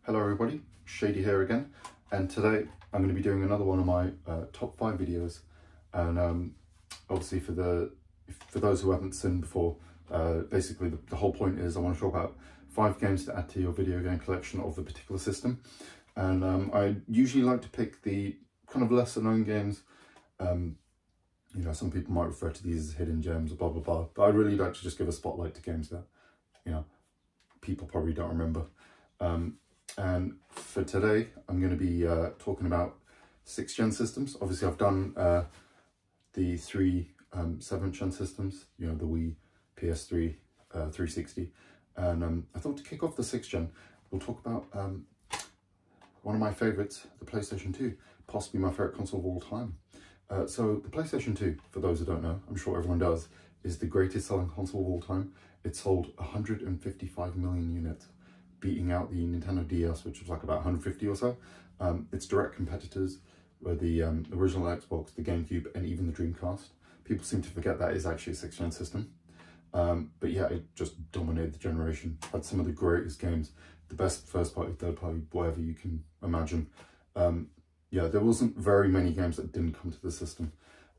Hello everybody, Shady here again, and today I'm going to be doing another one of my top 5 videos. And obviously for those who haven't seen before, basically the whole point is I want to talk about 5 games to add to your video game collection of the particular system. And I usually like to pick the kind of lesser known games. You know, some people might refer to these as hidden gems, blah blah blah, but I really like to just give a spotlight to games that, you know, people probably don't remember. And for today, I'm going to be talking about 6th gen systems. Obviously, I've done the 3 7th gen systems, you know, the Wii, PS3, 360. And I thought to kick off the 6th gen, we'll talk about one of my favorites, the PlayStation 2, possibly my favorite console of all time. So the PlayStation 2, for those who don't know, I'm sure everyone does, is the greatest selling console of all time. It sold 155 million units, beating out the Nintendo DS, which was like about 150 or so. Its direct competitors were the original Xbox, the GameCube, and even the Dreamcast. People seem to forget that is actually a 6th gen system. But yeah, it just dominated the generation. Had some of the greatest games, the best first party, third party, whatever you can imagine. Yeah, there wasn't very many games that didn't come to the system,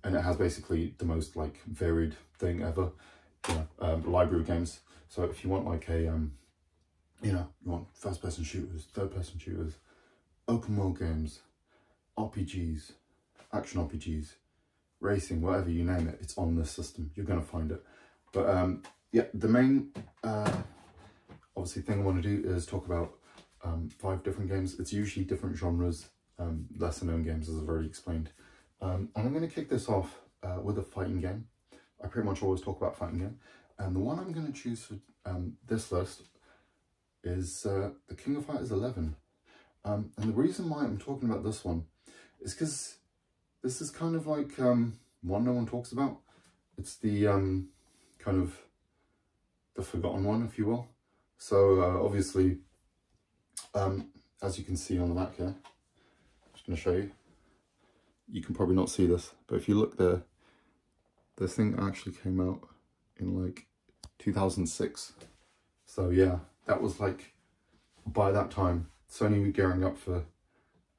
and it has basically the most like varied thing ever. You know, library of games. So if you want like a you know, you want first-person shooters, third-person shooters, open-world games, RPGs, action RPGs, racing, whatever you name it, it's on this system. You're going to find it. But yeah, the main obviously thing I want to do is talk about 5 different games. It's usually different genres, lesser-known games, as I've already explained. And I'm going to kick this off with a fighting game. I pretty much always talk about fighting game. And the one I'm going to choose for this list is the King of Fighters 11. And the reason why I'm talking about this one is because this is kind of like one no one talks about. It's the kind of the forgotten one, if you will. So obviously, as you can see on the map here, I'm just going to show you. You can probably not see this, but if you look there, this thing actually came out in like 2006. So yeah, that was like, by that time, Sony were gearing up for,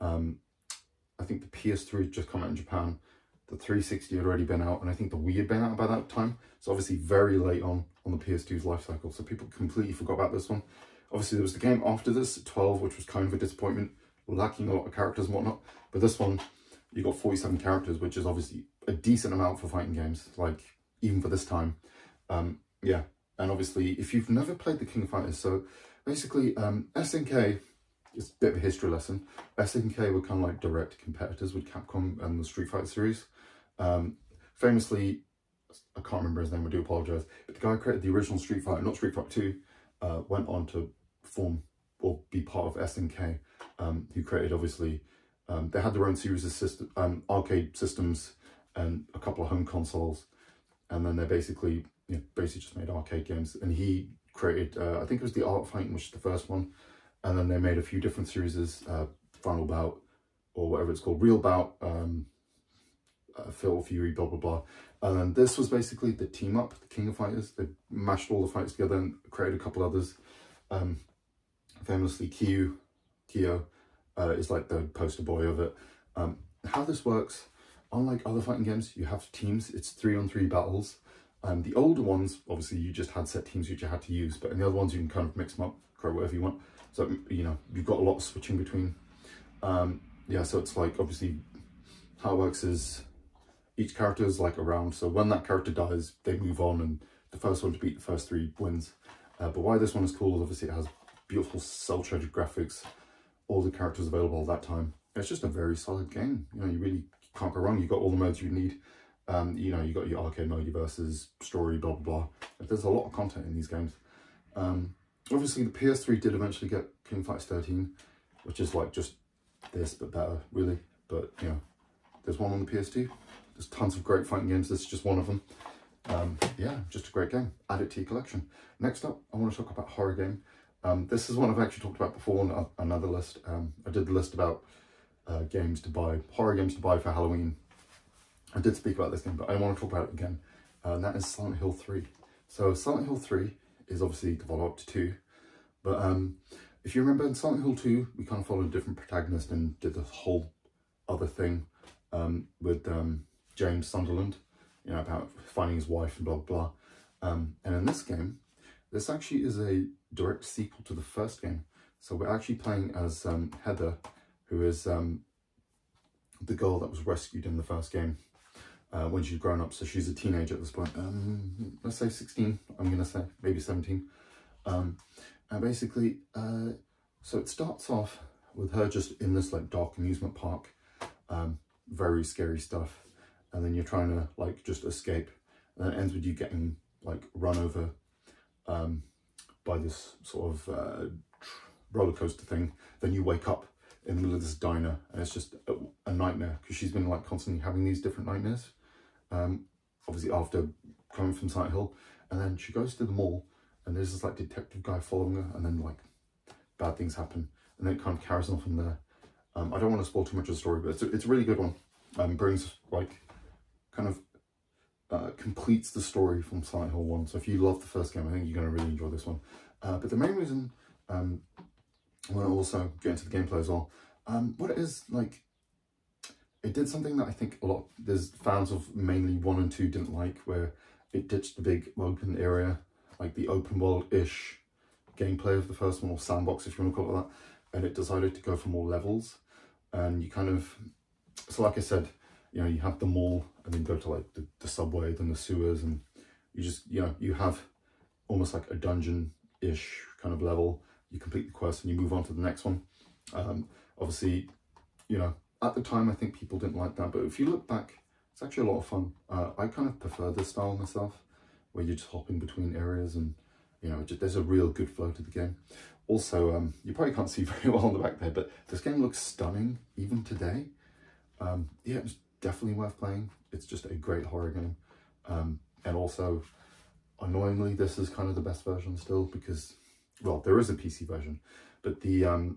I think the PS3 had just come out in Japan, the 360 had already been out, and I think the Wii had been out by that time. So obviously very late on the PS2's life cycle, so people completely forgot about this one. Obviously there was the game after this, 12, which was kind of a disappointment, lacking a lot of characters and whatnot. But this one, you got 47 characters, which is obviously a decent amount for fighting games, like even for this time. Yeah, and obviously if you've never played the King of Fighters, so basically SNK, it's a bit of a history lesson. SNK were kind of like direct competitors with Capcom and the Street Fighter series. Famously, I can't remember his name, I do apologise, but the guy who created the original Street Fighter, not Street Fighter 2, went on to form or be part of SNK, who created obviously, they had their own series of system, arcade systems and a couple of home consoles, and then they basically, you know, basically just made arcade games. And he created, I think it was the Art Fighting, which is the first one, and then they made a few different series, Final Bout, or whatever it's called, Real Bout, Fatal Fury, blah blah blah. And then this was basically the team up, the King of Fighters. They mashed all the fights together and created a couple others. Famously, Kyo is like the poster boy of it. How this works, unlike other fighting games, you have teams. It's 3-on-3 battles. The older ones, obviously, you just had set teams which you had to use, but in the other ones, you can kind of mix them up, create whatever you want. So, you know, you've got a lot of switching between. Yeah, so it's like, obviously, how it works is each character is like a round. So when that character dies, they move on, and the first one to beat the first 3 wins. But why this one is cool is obviously it has beautiful cel-shaded graphics, all the characters available at that time. It's just a very solid game. You know, you really can't go wrong. You've got all the modes you need. You know, you got your arcade mode, your versus, story, blah, blah, blah. There's a lot of content in these games. Obviously, the PS3 did eventually get King of Fighters 13, which is like just this, but better, really. But, you know, there's one on the PS2. There's tons of great fighting games. This is just one of them. Yeah, just a great game. Add it to your collection. Next up, I want to talk about horror game. This is one I've actually talked about before on another list. I did the list about games to buy, horror games to buy for Halloween. I did speak about this game, but I want to talk about it again. And that is Silent Hill 3. So Silent Hill 3 is obviously the follow-up to 2. But if you remember in Silent Hill 2, we kind of followed a different protagonist and did this whole other thing with James Sunderland, you know, about finding his wife and blah, blah, blah. And in this game, this actually is a direct sequel to the first game. So we're actually playing as Heather, who is the girl that was rescued in the first game when she'd grown up. So she's a teenager at this point. Let's say 16, I'm going to say, maybe 17. And basically, so it starts off with her just in this like dark amusement park, very scary stuff. And then you're trying to like just escape. And then it ends with you getting like run over by this sort of roller coaster thing. Then you wake up in the middle of this diner and it's just a nightmare because she's been like constantly having these different nightmares. Obviously after coming from Silent Hill, and then she goes to the mall and there's this like detective guy following her, and then like bad things happen, and then it kind of carries on from there. I don't want to spoil too much of the story, but it's a really good one. Brings like kind of completes the story from Silent Hill 1. So if you love the first game, I think you're going to really enjoy this one. But the main reason I want to also get into the gameplay as well. What it is, like, it did something that I think there's fans of mainly 1 and 2 didn't like, where it ditched the big open area, like the open world-ish gameplay of the first one, or sandbox if you want to call it that, and it decided to go for more levels. And you kind of, so like I said, you know, you have the mall and then go to like the subway, then the sewers, and you just, you know, you have almost like a dungeon-ish kind of level. You complete the quest and you move on to the next one. Obviously, you know, at the time I think people didn't like that, but if you look back, it's actually a lot of fun. I kind of prefer this style myself, where you just hop in between areas and, you know, there's a real good flow to the game. Also, you probably can't see very well on the back there, but this game looks stunning even today. Yeah, it's definitely worth playing. It's just a great horror game. And also, annoyingly, this is kind of the best version still, because, well, there is a PC version, but the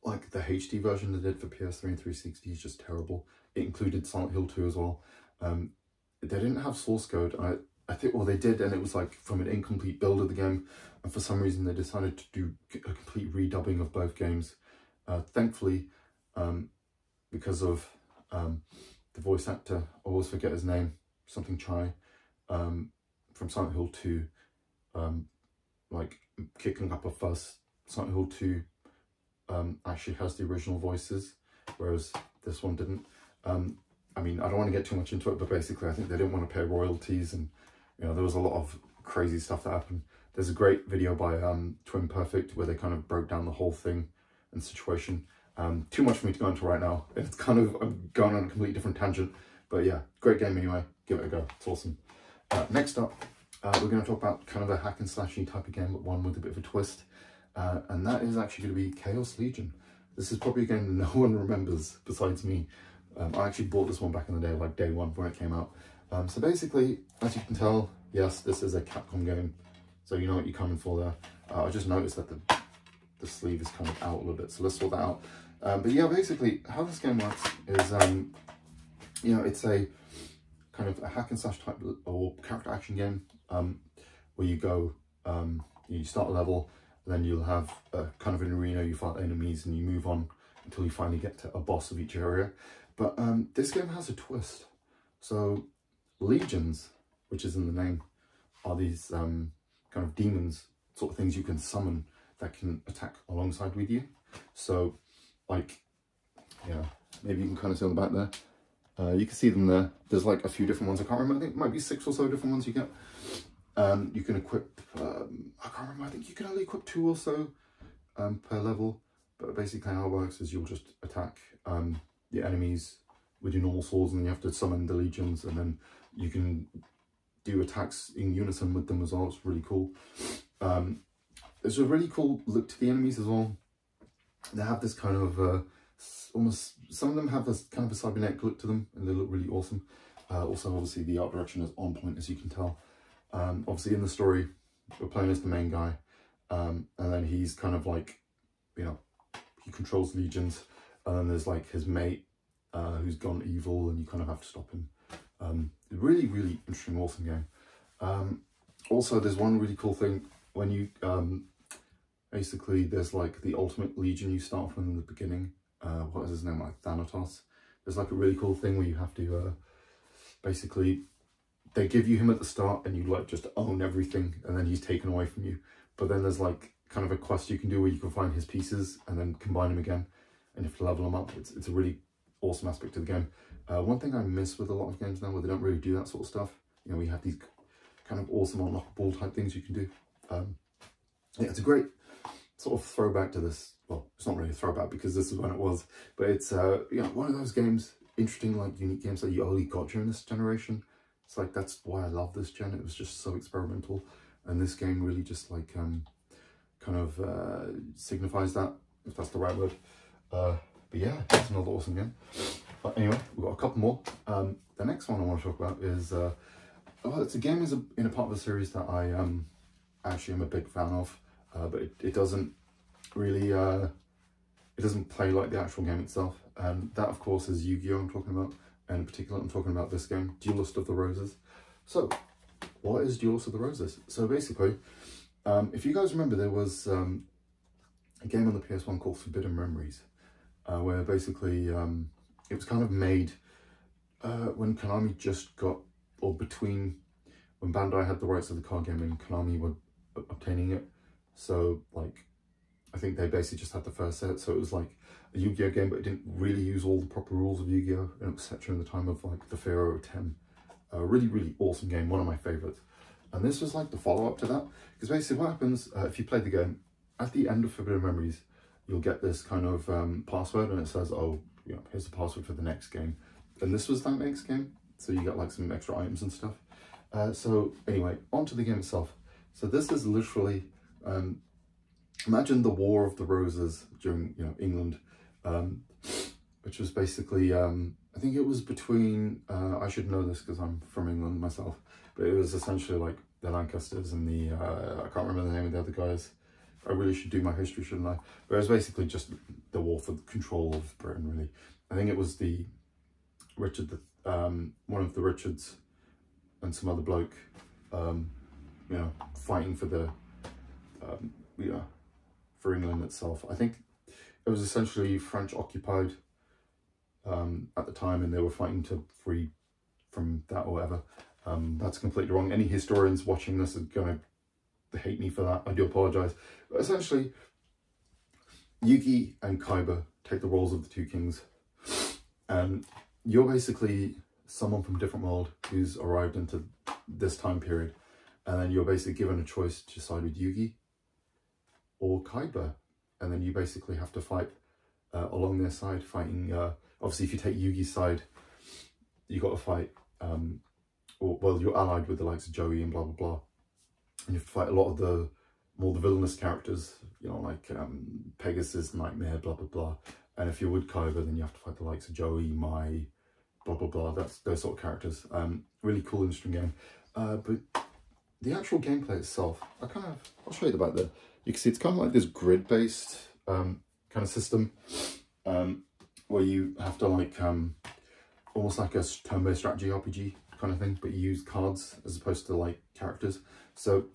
like the HD version they did for PS3 and 360 is just terrible. It included Silent Hill 2 as well. They didn't have source code. I think, well, they did, and it was like from an incomplete build of the game, and for some reason they decided to do a complete redubbing of both games. Thankfully, because of the voice actor, I always forget his name, something Chai, from Silent Hill 2, like kicking up a fuss. Silent Hill 2 actually has the original voices, whereas this one didn't. I mean, I don't want to get too much into it, but basically I think they didn't want to pay royalties, and, you know, there was a lot of crazy stuff that happened. There's a great video by Twin Perfect where they kind of broke down the whole thing and situation. Too much for me to go into right now. It's kind of, I'm going on a completely different tangent, but yeah, great game anyway. Give it a go. It's awesome. Next up, we're going to talk about kind of a hack and slashy type of game, but one with a bit of a twist. And that is actually going to be Chaos Legion. This is probably a game no one remembers besides me. I actually bought this one back in the day, like day one when it came out. So basically, as you can tell, yes, this is a Capcom game. So you know what you're coming for there. I just noticed that the sleeve is kind of out a little bit, so let's sort that out. But yeah, basically, how this game works is, you know, it's a kind of a hack and slash type or character action game, where you go, you start a level, and then you'll have a kind of an arena, you fight enemies, and you move on until you finally get to a boss of each area. But this game has a twist. So legions, which is in the name, are these kind of demons, sort of things you can summon that can attack alongside with you. So, like, yeah, maybe you can kind of see on the back there. You can see them there. There's like a few different ones. I can't remember. I think it might be 6 or so different ones you get. You can equip, I can't remember, I think you can only equip 2 or so per level. But basically how it works is you'll just attack the enemies with your normal swords, and you have to summon the legions, and then you can do attacks in unison with them as well. It's really cool. There's a really cool look to the enemies as well. They have this kind of almost, some of them have this kind of a cybernetic look to them, and they look really awesome. Also, obviously, the art direction is on point, as you can tell. Obviously, in the story, we're playing as the main guy, and then he's kind of like, you know, he controls legions, and then there's like his mate who's gone evil, and you kind of have to stop him. Really, really interesting, awesome game. Also, there's one really cool thing when you basically there's like the Ultimate Legion you start from in the beginning. What is his name, like Thanatos? There's like a really cool thing where you have to basically, they give you him at the start and you like just own everything, and then he's taken away from you. But then there's like kind of a quest you can do where you can find his pieces and then combine them again, and you have to level them up. It's a really awesome aspect to the game. One thing I miss with a lot of games now where they don't really do that sort of stuff, you know, we have these kind of awesome unlockable type things you can do. Yeah, it's a great sort of throwback to this. Well, it's not really a throwback because this is when it was, but it's you know, one of those games, interesting, like unique games that you only got during this generation. It's like, that's why I love this gen. It was just so experimental, and this game really just like kind of signifies that, if that's the right word. But yeah, it's another awesome game. But anyway, we've got a couple more. The next one I want to talk about is well, it's a game in a part of the series that I actually am a big fan of, but it doesn't really it doesn't play like the actual game itself, and that of course is Yu-Gi-Oh! I'm talking about, and in particular I'm talking about this game, Duelist of the Roses. So what is Duelist of the Roses? So basically, if you guys remember, there was a game on the PS1 called Forbidden Memories, where basically it was kind of made when Konami just got, or between when Bandai had the rights to the card game and Konami were obtaining it. So like, I think they basically just had the first set, so it was like a Yu-Gi-Oh game, but it didn't really use all the proper rules of Yu-Gi-Oh, and it was set during the time of like the Pharaoh 10. A really, really awesome game, one of my favorites. And this was like the follow-up to that, because basically what happens, if you play the game, at the end of Forbidden Memories, you'll get this kind of password, and it says, oh, you know, here's the password for the next game. And this was that next game, so you get like some extra items and stuff. So anyway, onto the game itself. So this is literally, imagine the War of the Roses during, you know, England, which was basically, I think it was between, I should know this because I'm from England myself, but it was essentially like the Lancasters and the, I can't remember the name of the other guys. I really should do my history, shouldn't I? But it was basically just the war for the control of Britain, really. I think it was the Richard, one of the Richards and some other bloke, you know, fighting for the, you know, for England itself. I think it was essentially French occupied at the time, and they were fighting to free from that or whatever. That's completely wrong. Any historians watching this are going to hate me for that. I do apologise. But essentially, Yugi and Kaiba take the roles of the two kings, and you're basically someone from a different world who's arrived into this time period, and then you're basically given a choice to side with Yugi or Kaiba, and then you basically have to fight along their side, fighting, obviously if you take Yugi's side, you got to fight, or, well, you're allied with the likes of Joey and blah blah blah, and you have to fight a lot of the more the villainous characters, you know, like Pegasus, Nightmare, blah blah blah. And if you're with Kaiba, then you have to fight the likes of Joey, Mai, blah blah blah. That's those sort of characters. Really cool, interesting game. But the actual gameplay itself, I'll show you the back there. You can see it's kind of like this grid-based kind of system, where you have to like almost like a turn-based strategy RPG kind of thing, but you use cards as opposed to like characters. So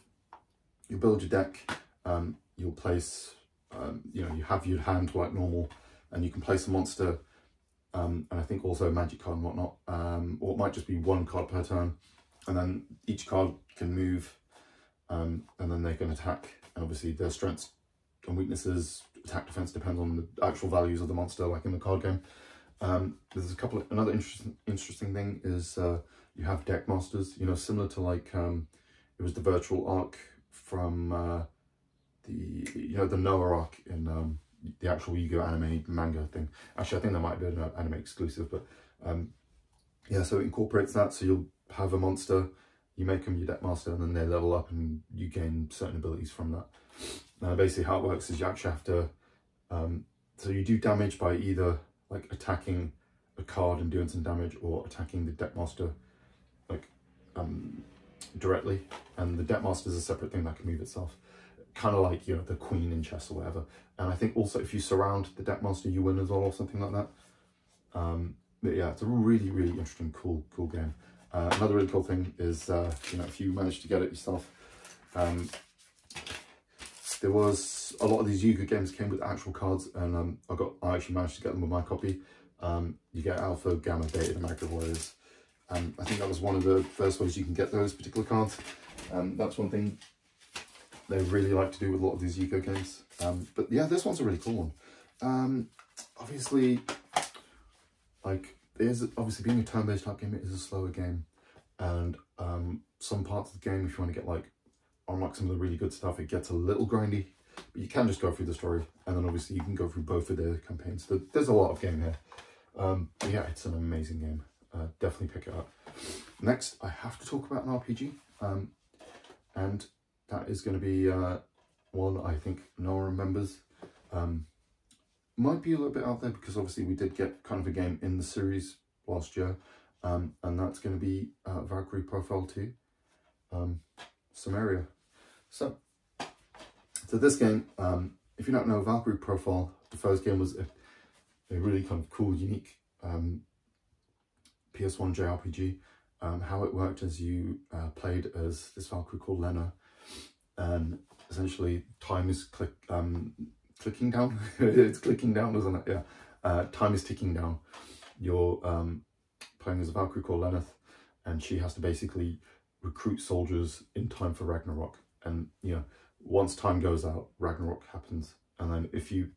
you build your deck, you'll place, you know, you have your hand like normal, and you can place a monster, and I think also a magic card and whatnot, or it might just be one card per turn, and then each card can move, and then they can attack, and obviously their strengths and weaknesses, attack, defense, depends on the actual values of the monster, like in the card game. There's another interesting thing is you have deck masters, you know, similar to like it was the virtual arc from the Noah arc in the actual Yu-Gi-Oh anime manga thing. Actually, I think that might be an anime exclusive, but yeah, so it incorporates that. So you'll have a monster, you make them your deck master, and then they level up and you gain certain abilities from that. Basically how it works is you actually have to, so you do damage by either like attacking a card and doing some damage, or attacking the deck master like directly, and the deck master is a separate thing that can move itself, kind of like, you know, the queen in chess or whatever. And I think also if you surround the deck master, you win as well, or something like that. But yeah, it's a really, really interesting, cool game. Another really cool thing is, you know, if you manage to get it yourself, there was a lot of these Yuga games came with actual cards, and I actually managed to get them with my copy. You get Alpha, Gamma, Beta, and Mega Warriors. I think that was one of the first ways you can get those particular cards. That's one thing they really like to do with a lot of these Yuga games. But yeah, this one's a really cool one. Obviously, like, obviously being a turn-based type game, it is a slower game. And some parts of the game, if you want to get like, unlock some of the really good stuff, it gets a little grindy. But you can just go through the story, and then obviously you can go through both of their campaigns. So there's a lot of game here. But yeah, it's an amazing game. Definitely pick it up. Next, I have to talk about an RPG. And that is going to be one I think no one remembers. Might be a little bit out there because obviously we did get kind of a game in the series last year. And that's going to be Valkyrie Profile 2, Samaria. So this game, if you don't know Valkyrie Profile, the first game was a really kind of cool, unique PS1 JRPG. How it worked is you played as this Valkyrie called Lena, and essentially time is clicking down. It's clicking down, isn't it? Yeah. Time is ticking down. You're playing as a Valkyrie called Lena, and she has to basically recruit soldiers in time for Ragnarok. And you know, once time goes out, Ragnarok happens. And then if you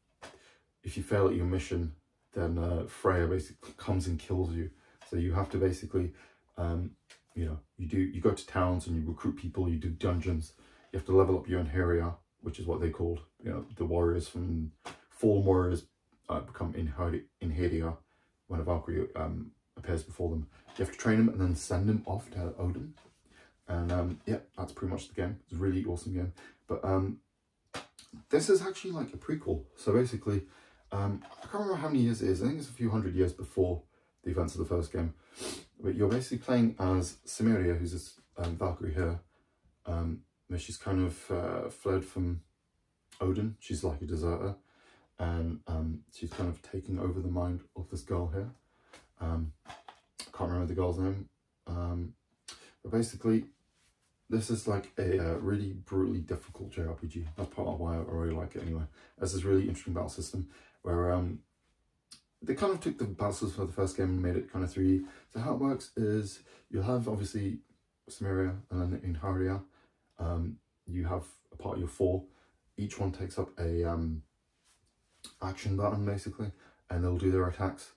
fail at your mission, then Freya basically comes and kills you. So you have to basically, you know, you go to towns and you recruit people, you do dungeons. You have to level up your Inheria, which is what they called, you know, the warriors from Fallen Warriors become Inheria when a Valkyrie appears before them. You have to train them and then send them off to Odin. And yeah, that's pretty much the game. It's a really awesome game. But this is actually like a prequel. So basically, I can't remember how many years it is. I think it's a few hundred years before the events of the first game. But you're basically playing as Samaria, who's this Valkyrie here. Where she's kind of fled from Odin. She's like a deserter. And she's kind of taking over the mind of this girl here. I can't remember the girl's name. But basically, this is like a really brutally difficult JRPG. That's part of why I really like it anyway. There's this really interesting battle system where they kind of took the battle system for the first game and made it kind of 3D. So how it works is you'll have obviously Samaria and then Inharia. You have a part of your 4. Each one takes up a action button basically, and they'll do their attacks.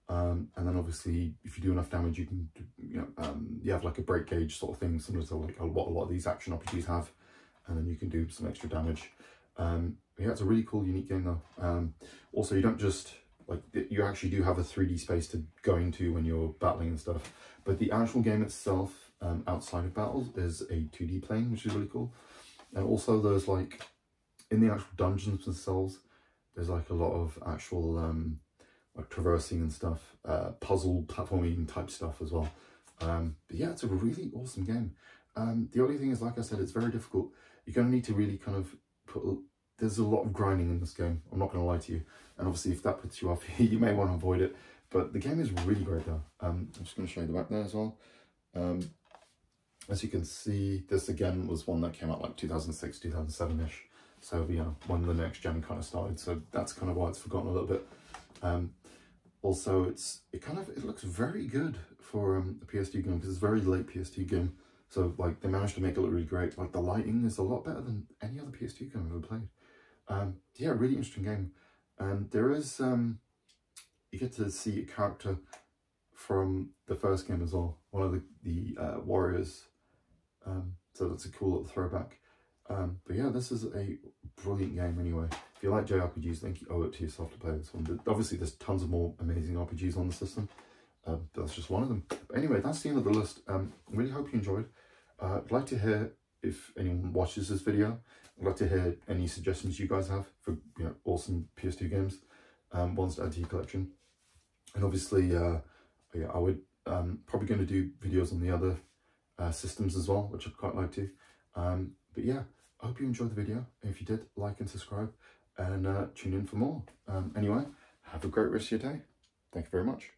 And then obviously, if you do enough damage, you can, you know, you have like a break gauge sort of thing, similar to like what a lot of these action RPGs have, and then you can do some extra damage. Yeah, it's a really cool, unique game though. Also, you don't just, like, you actually do have a 3D space to go into when you're battling and stuff, but the actual game itself, outside of battles, is a 2D plane, which is really cool. And also there's like, in the actual dungeons themselves, there's like a lot of actual, like traversing and stuff, puzzle, platforming type stuff as well. But yeah, it's a really awesome game. The only thing is, like I said, it's very difficult. You're going to need to really kind of there's a lot of grinding in this game, I'm not going to lie to you. And obviously if that puts you off, you may want to avoid it. But the game is really great though. I'm just going to show you the back there as well. As you can see, this again was one that came out like 2006, 2007-ish. So, you know, when the next gen kind of started. So that's kind of why it's forgotten a little bit. Also, it looks very good for a PS2 game, because it's a very late PS2 game. So like they managed to make it look really great. Like the lighting is a lot better than any other PS2 game I've ever played. Yeah, really interesting game. And there is you get to see a character from the first game as well, one of the warriors. So that's a cool little throwback. But yeah, this is a brilliant game anyway. If you like JRPGs, I think you owe it to yourself to play this one. But obviously, there's tons of more amazing RPGs on the system. But that's just one of them. But anyway, that's the end of the list. I really hope you enjoyed. I'd like to hear if anyone watches this video. I'd like to hear any suggestions you guys have for, you know, awesome PS2 games, ones to add to your collection. And obviously, yeah, I would probably going to do videos on the other systems as well, which I'd quite like to. But yeah, I hope you enjoyed the video. If you did, like and subscribe, and tune in for more. Anyway, have a great rest of your day. Thank you very much.